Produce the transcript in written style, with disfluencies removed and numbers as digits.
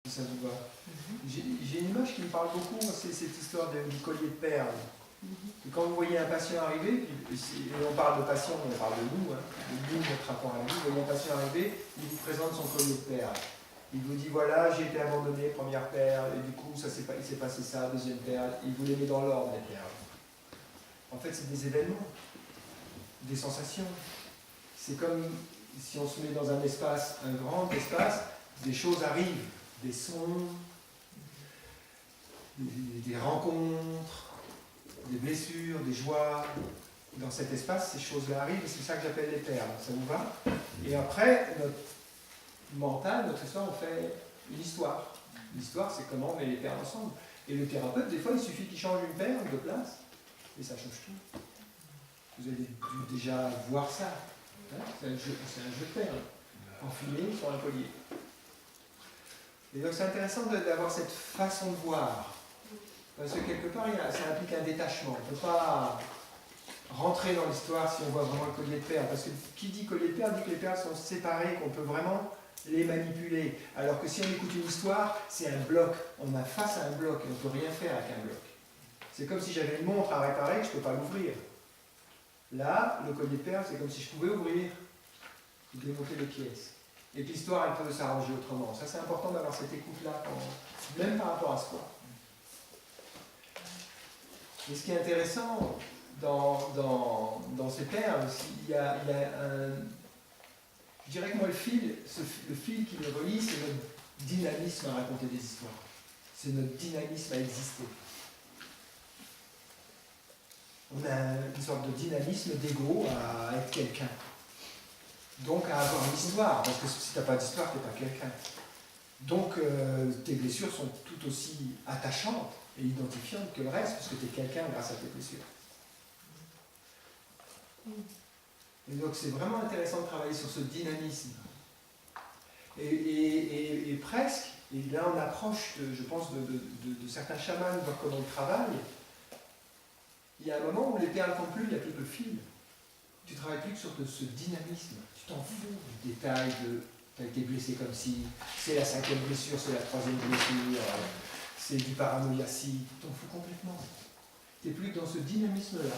si ça vous va. J'ai une image qui me parle beaucoup, c'est cette histoire du collier de perles. Et quand vous voyez un patient arriver, et on parle de patient, mais on parle de nous, notre rapport à la vie, vous voyez un patient arriver, il vous présente son collier de perles. Il vous dit voilà, j'ai été abandonné, première perle, et du coup il s'est passé ça, deuxième perle, il vous les met dans l'ordre les perles. En fait, c'est des événements, des sensations. C'est comme si on se met dans un espace, un grand espace, des choses arrivent, des sons, des rencontres, des blessures, des joies. Dans cet espace, ces choses-là arrivent, et c'est ça que j'appelle les perles. Ça vous va? Et après, notre mental, notre histoire, on fait une histoire. L'histoire, c'est comment on met les perles ensemble. Et le thérapeute, des fois, il suffit qu'il change une perle de place, et ça change tout. Vous avez dû déjà voir ça. Hein, c'est un jeu de perles, enfilé sur un collier. Et donc c'est intéressant d'avoir cette façon de voir. Parce que quelque part, ça implique un détachement. On ne peut pas rentrer dans l'histoire si on voit vraiment le collier de perles. Parce que qui dit collier de perles dit que les perles sont séparées, qu'on peut vraiment les manipuler. Alors que si on écoute une histoire, c'est un bloc. On a face à un bloc et on ne peut rien faire avec un bloc. C'est comme si j'avais une montre à réparer que je ne peux pas l'ouvrir. Là, le collier de perles, c'est comme si je pouvais ouvrir, démonter les pièces. Et que l'histoire, elle peut s'arranger autrement. Ça, c'est important d'avoir cette écoute-là, même par rapport à soi. Et ce qui est intéressant dans ces perles, il y a un... Je dirais que moi, le fil qui me relie, c'est notre dynamisme à raconter des histoires. C'est notre dynamisme à exister. On a une sorte de dynamisme d'ego à être quelqu'un. Donc à avoir une histoire, parce que si tu n'as pas d'histoire, tu n'es pas quelqu'un. Donc tes blessures sont tout aussi attachantes et identifiantes que le reste, parce que tu es quelqu'un grâce à tes blessures. Et donc c'est vraiment intéressant de travailler sur ce dynamisme. Et presque, et là on approche, je pense, de certains chamans, voir comment ils travaillent. Il y a un moment où les perles ne comptent plus, il n'y a plus de fil. Tu ne travailles plus que sur ce dynamisme. Tu t'en fous du détail de tu as été blessé comme si, c'est la 5e blessure, c'est la 3e blessure, c'est du paranoïacie. Tu t'en fous complètement. Tu n'es plus que dans ce dynamisme-là.